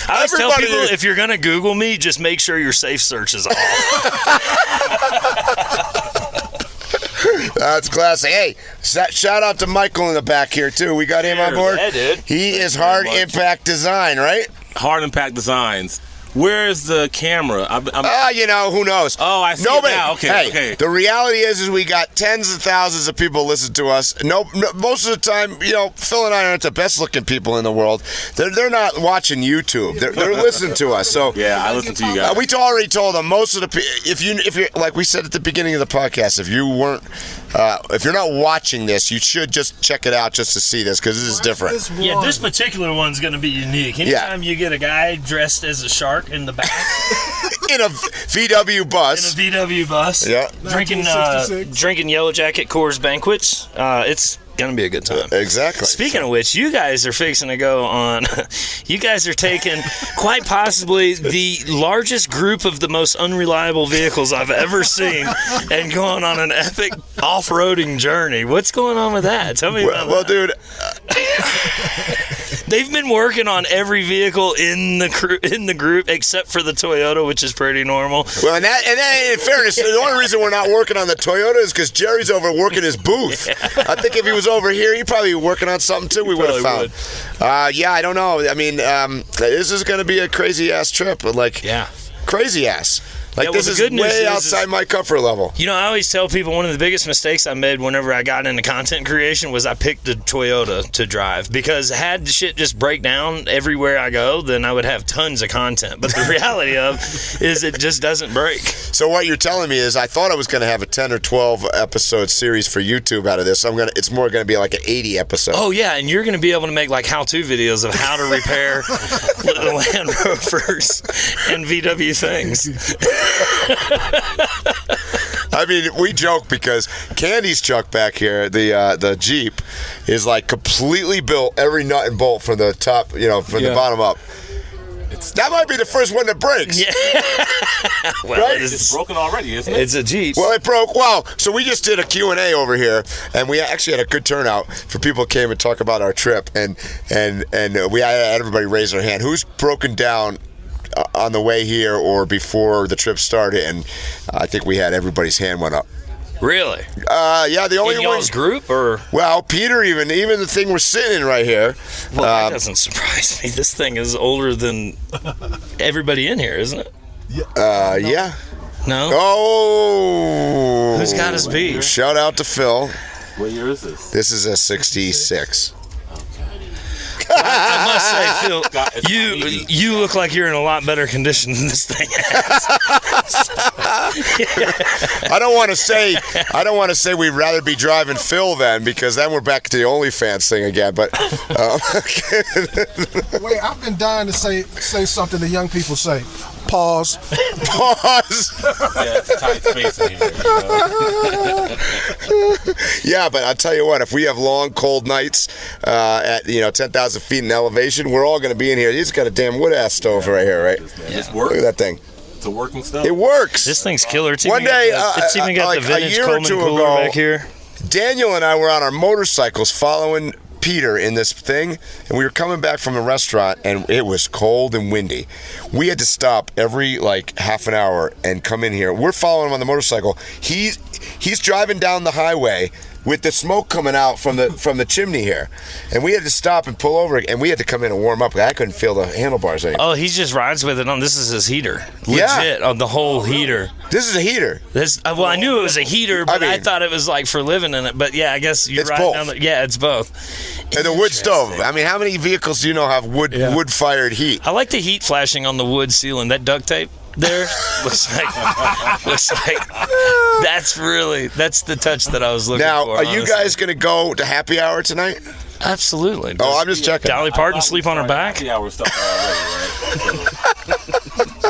I always tell people, if you're going to Google me, just make sure your safe search is off. That's classy. Hey, shout out to Michael in the back here, too. We got him on board. Yeah, dude. He is Hard Impact Design, right? Hard Impact Designs. Where's the camera? Who knows? Oh, I see it now. Okay. The reality is we got tens of thousands of people listen to us. No, most of the time, Phil and I aren't the best looking people in the world. They're not watching YouTube. They're listening to us. So yeah, I listen to you guys. We already told them most of the if you're like we said at the beginning of the podcast, if you're not watching this, you should just check it out just to see this because this is different. This particular one's going to be unique. Anytime you get a guy dressed as a shark in the back in a VW bus. Yeah. Drinking Yellow Jacket Coors Banquets. It's gonna be a good time. Exactly. Speaking of which, you guys are fixing to go on. You guys are taking quite possibly the largest group of the most unreliable vehicles I've ever seen, and going on an epic off-roading journey. What's going on with that? Tell me about that. Well, dude. They've been working on every vehicle in the group except for the Toyota, which is pretty normal. Well, and in fairness, the only reason we're not working on the Toyota is because Jerry's over working his booth. Yeah. I think if he was over here, he'd probably be working on something too. We would have found. I don't know. I mean, this is going to be a crazy ass trip. Crazy ass. Like, well, this the is good news way is outside my comfort level. You know, I always tell people one of the biggest mistakes I made whenever I got into content creation was I picked a Toyota to drive, because had the shit just break down everywhere I go, then I would have tons of content. But the reality of is it just doesn't break. So what you're telling me is I thought I was going to have a 10 or 12 episode series for YouTube out of this. It's more going to be like an 80 episode. Oh, yeah, and you're going to be able to make like how-to videos of how to repair Land Rovers and VW things. I mean, we joke because Candy's truck back here, the Jeep, is like completely built, every nut and bolt from the top, from the bottom up. That might be the first one that breaks. Yeah. Well, right? It's broken already, isn't it? It's a Jeep. Well, it broke. Wow. So we just did a Q&A over here, and we actually had a good turnout for people who came and talk about our trip, and we had everybody raise their hand. Who's broken down on the way here or before the trip started? And I think we had everybody's hand went up. Really? Yeah, the only in y'all's group, or? Well, Peter, even the thing we're sitting in right here. Well, that doesn't surprise me. This thing is older than everybody in here, isn't it? Yeah. No? Oh. Who's got his beat? Shout out to Phil. What year is this? This is a 66. I must say, Phil, you look like you're in a lot better condition than this thing has. I don't want to say we'd rather be driving Phil then, because then we're back to the OnlyFans thing again. But wait, I've been dying to say something that young people say. Pause. Pause. Yeah, it's a tight space in here. Yeah, but I'll tell you what, if we have long, cold nights at 10,000 feet in elevation, we're all going to be in here. He's got a damn wood-ass stove right here, right? This works. Look at that thing. It's a working stuff. It works. This thing's killer. It's One day, it's even got like the vintage a year or Coleman two cooler ago, back here. Daniel and I were on our motorcycles following Peter in this thing, and we were coming back from a restaurant, and it was cold and windy. We had to stop every half an hour and come in here. We're following him on the motorcycle. He's driving down the highway with the smoke coming out from the chimney here, and we had to stop and pull over, and we had to come in and warm up. I couldn't feel the handlebars anymore. Oh, he just rides with it on. This is his heater. Yeah. Legit, on the whole heater. This is a heater. Well, I knew it was a heater, but I thought it was like for living in it. But yeah, I guess you're right. Both. Yeah, it's both. And the wood stove. I mean, how many vehicles do you know have wood-fired heat? I like the heat flashing on the wood ceiling. That duct tape there looks like that's the touch that I was looking for. Now, are you honestly. guys going to go to happy hour tonight? Absolutely. Oh, I'm just checking. Dolly Parton sleep on her back? Happy hour stuff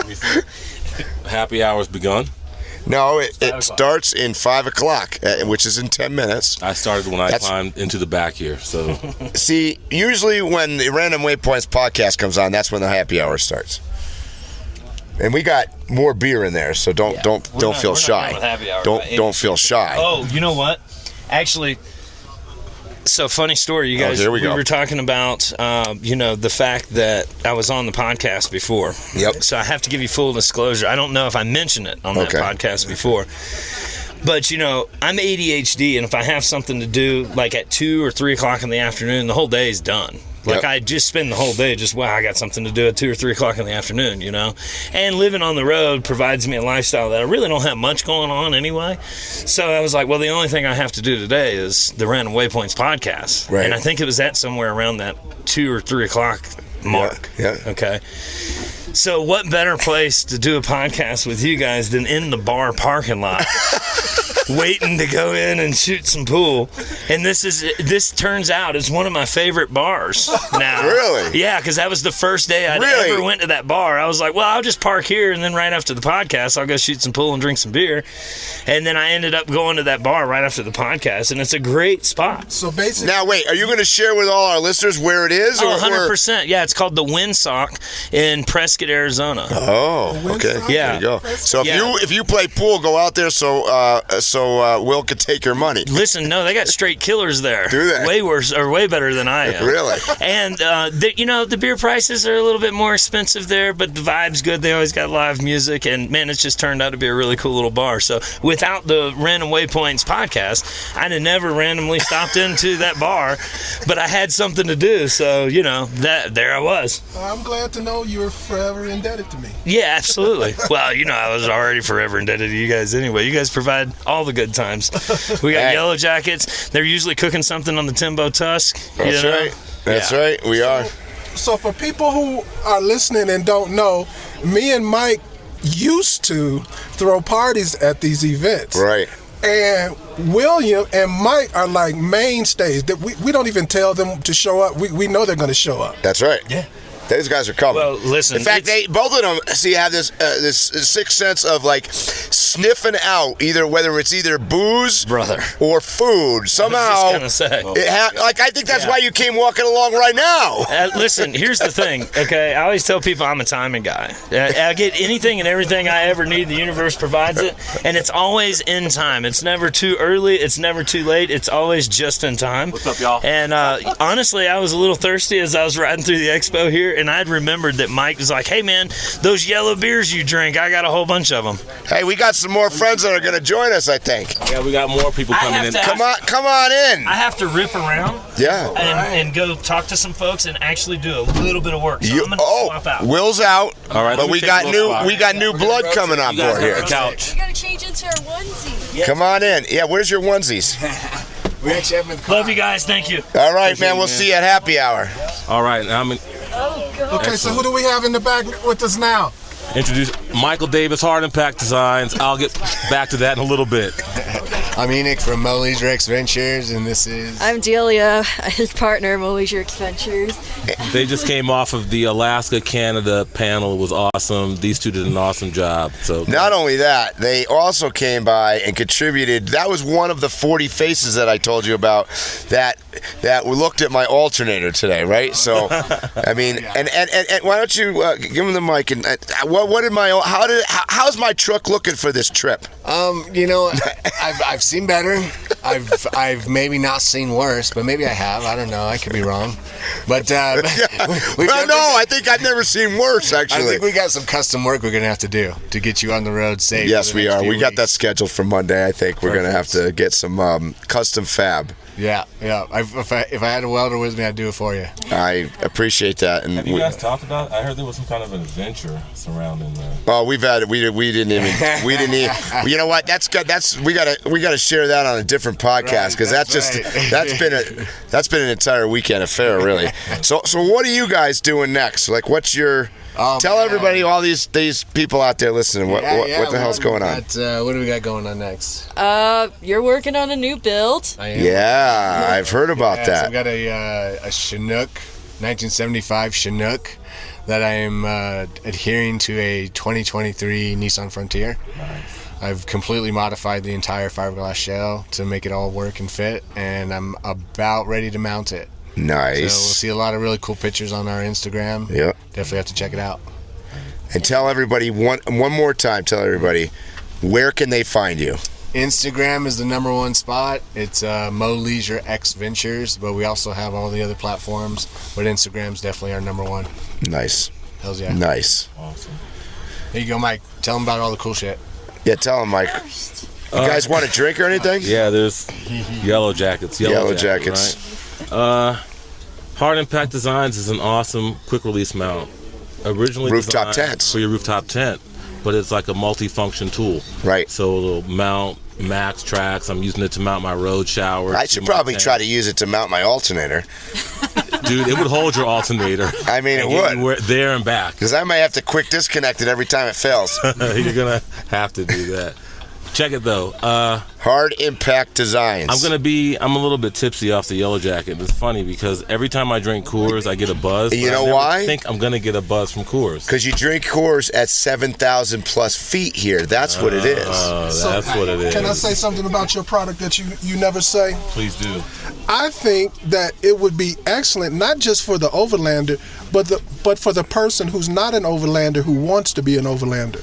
already, right? Happy hour's begun. No, it starts in 5 o'clock, which is in 10 minutes. I started when I climbed into the back here. So, see, usually when the Random Waypoints podcast comes on, that's when the happy hour starts. And we got more beer in there, so don't feel shy. Don't feel shy. Oh, you know what? Actually, so funny story. You guys, we were talking about, the fact that I was on the podcast before. Yep. So I have to give you full disclosure. I don't know if I mentioned it on that podcast before. But, I'm ADHD, and if I have something to do, like at 2 or 3 o'clock in the afternoon, the whole day is done. Like, I just spend the whole day I got something to do at 2 or 3 o'clock in the afternoon, And living on the road provides me a lifestyle that I really don't have much going on anyway. So I was like, well, the only thing I have to do today is the Random Waypoints podcast. Right. And I think it was at somewhere around that 2 or 3 o'clock mark. Yeah. Okay. So what better place to do a podcast with you guys than in the bar parking lot? Waiting to go in and shoot some pool. And this turns out is one of my favorite bars now. Really? Yeah, because that was the first day I ever went to that bar. I was like, well, I'll just park here, and then right after the podcast, I'll go shoot some pool and drink some beer. And then I ended up going to that bar right after the podcast, and it's a great spot. So basically, now wait, are you going to share with all our listeners where it is? Oh, 100%. Yeah, it's called the Windsock in Prescott, Arizona. Oh, okay. Yeah. There you go. So if you play pool, go out there so so Will could take your money. Listen, no, they got straight killers there. Do they? Way worse, or way better than I am. Really? And the beer prices are a little bit more expensive there, but the vibe's good. They always got live music, and man, it's just turned out to be a really cool little bar. So without the Random Waypoints podcast, I'd have never randomly stopped into that bar, but I had something to do, so there I was. I'm glad to know you're forever indebted to me. Yeah, absolutely. Well, I was already forever indebted to you guys anyway. You guys provide all the good times. We got Yellow Jackets. They're usually cooking something on the Timbo Tusk. That's right. That's right. We are. So for people who are listening and don't know, me and Mike used to throw parties at these events. Right. And William and Mike are like mainstays. That we don't even tell them to show up. We know they're going to show up. That's right. Yeah. Those guys are coming. Well, listen. In fact, both of them have this sixth sense of like sniffing out whether it's either booze, or food. Somehow, I was just gonna say. I think that's why you came walking along right now. Listen, here's the thing. Okay, I always tell people I'm a timing guy. I get anything and everything I ever need. The universe provides it, and it's always in time. It's never too early. It's never too late. It's always just in time. What's up, y'all? And honestly, I was a little thirsty as I was riding through the expo here. And I'd remembered that Mike was like, hey, man, those yellow beers you drink, I got a whole bunch of them. Hey, we got some more friends that are going to join us, I think. Yeah, we got more people coming in. Come on in. I have to rip around and go talk to some folks and actually do a little bit of work. So I'm going to swap out. Will's out. All right, but we got new blood coming on board here. Couch. We gotta change into our onesie. Yeah. Come on in. Yeah, where's your onesies? We actually have them in the car. Love you guys. Thank you. All right, man. We'll see you at happy hour. All right, now Oh, God. Okay, so who do we have in the back with us now? introduce Michael Davis Hard Impact Designs. I'll get back to that in a little bit. I'm Enoch from Malaysia Ventures, and this is... I'm Delia, his partner, Malaysia Ventures. They just came off of the Alaska, Canada panel. It was awesome. These two did an awesome job. So not only that, they also came by and contributed. That was one of the 40 faces that I told you about that looked at my alternator today, right? So, I mean, and why don't you give them the mic? And how's my truck looking for this trip? You know, I've seen better. I've maybe not seen worse, but maybe I have. I don't know. I could be wrong. But I think I've never seen worse. Actually, I think we got some custom work we're gonna have to do to get you on the road safe. Yes, we are. We got that scheduled for Monday. I think we're gonna have to get some custom fab. Yeah. If I had a welder with me, I'd do it for you. I appreciate that. And have you guys talked about it? I heard there was some kind of an adventure surrounding that. Oh, we've had it. We didn't even. You know what? That's good. We gotta share that on a different podcast because that's been an entire weekend affair, really. So what are you guys doing next? Like, what's your? Tell everybody, all these people out there listening, what the hell's going on? What do we got going on next? You're working on a new build. I am. Yeah, I've heard about that. So I've got a Chinook, 1975 Chinook, that I am adhering to a 2023 Nissan Frontier. Nice. I've completely modified the entire fiberglass shell to make it all work and fit, and I'm about ready to mount it. Nice. So we'll see a lot of really cool pictures on our Instagram. Yep. Definitely have to check it out. And tell everybody one more time. Tell everybody, where can they find you? Instagram is the #1 spot. It's Mo Leisure X Ventures, but we also have all the other platforms. But Instagram's definitely our #1. Nice. Hells yeah. Nice. Awesome. There you go, Mike. Tell them about all the cool shit. Yeah, tell them, Mike. You guys want a drink or anything? Yeah, there's Yellow Jackets. Yellow Jackets. Right? Hard Impact Designs is an awesome quick release mount. Originally rooftop designed tents for your rooftop tent, but it's like a multi-function tool. Right. So it'll mount max tracks. I'm using it to mount my road shower. I should probably try to use it to mount my alternator. Dude, it would hold your alternator. I mean, it would. There and back. Because I might have to quick disconnect it every time it fails. You're going to have to do that. Check it though. Hard Impact Designs. I'm a little bit tipsy off the Yellow Jacket. It's funny because every time I drink Coors, I get a buzz. You know why? I think I'm gonna get a buzz from Coors. Because you drink Coors at 7,000 plus feet here. That's what it is. That's what it is. Can I say something about your product that you never say? Please do. I think that it would be excellent, not just for the Overlander, but for the person who's not an Overlander who wants to be an Overlander.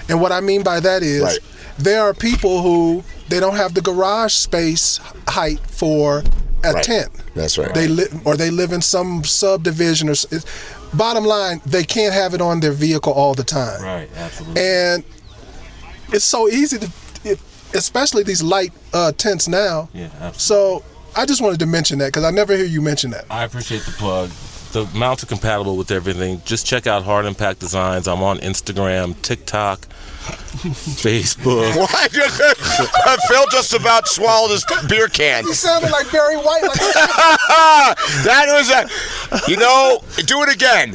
And what I mean by that is, there are people who they don't have the garage space height for a tent. That's right. They live in some subdivision or. Bottom line, they can't have it on their vehicle all the time. Right, absolutely. And it's so easy to, especially these light tents now. Yeah, absolutely. So I just wanted to mention that because I never hear you mention that. I appreciate the plug. The mounts are compatible with everything. Just check out Hard Impact Designs. I'm on Instagram, TikTok, Facebook. What? Phil just about swallowed his beer can. You sounded like Barry White. Like that was do it again.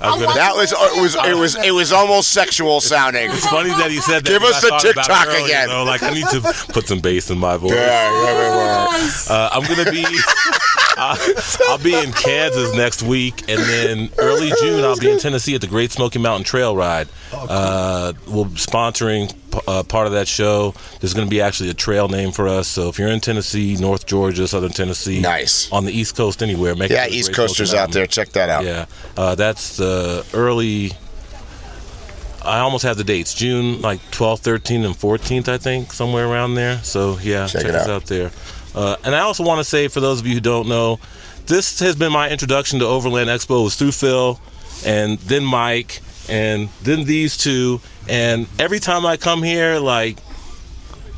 It was almost sexual sounding. It's funny that he said that. Give us the TikTok again. Like, I need to put some bass in my voice. I'm gonna be. I'll be in Kansas next week, and then early June I'll be in Tennessee at the Great Smoky Mountain Trail Ride. We'll be sponsoring part of that show. There's going to be actually a trail name for us. So if you're in Tennessee, North Georgia, Southern Tennessee, nice, on the East Coast anywhere, make it East Coasters out there, check that out. Yeah, that's the early. I almost have the dates. June like 12th, 13th, and 14th, I think, somewhere around there. So yeah, check us out there. And I also want to say, for those of you who don't know, this has been my introduction to Overland Expo. It was through Phil, and then Mike, and then these two. And every time I come here, like,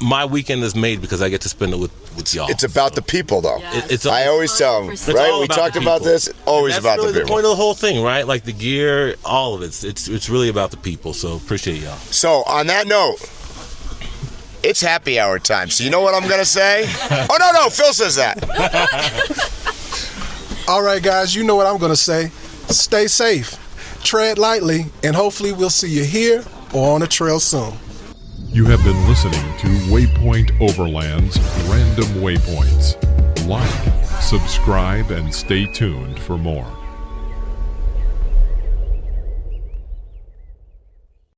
my weekend is made because I get to spend it with y'all. It's about the people, though. Yes. I always tell them, right? We talked about this. Always about the people. That's the point of the whole thing, right? Like the gear, all of it. It's really about the people. So appreciate y'all. So on that note, it's happy hour time. So you know what I'm gonna say? Oh no, Phil says that. All right, guys, you know what I'm gonna say. Stay safe, tread lightly, and hopefully we'll see you here or on the trail soon. You have been listening to Waypoint Overland's Random Waypoints. Like, subscribe, and stay tuned for more.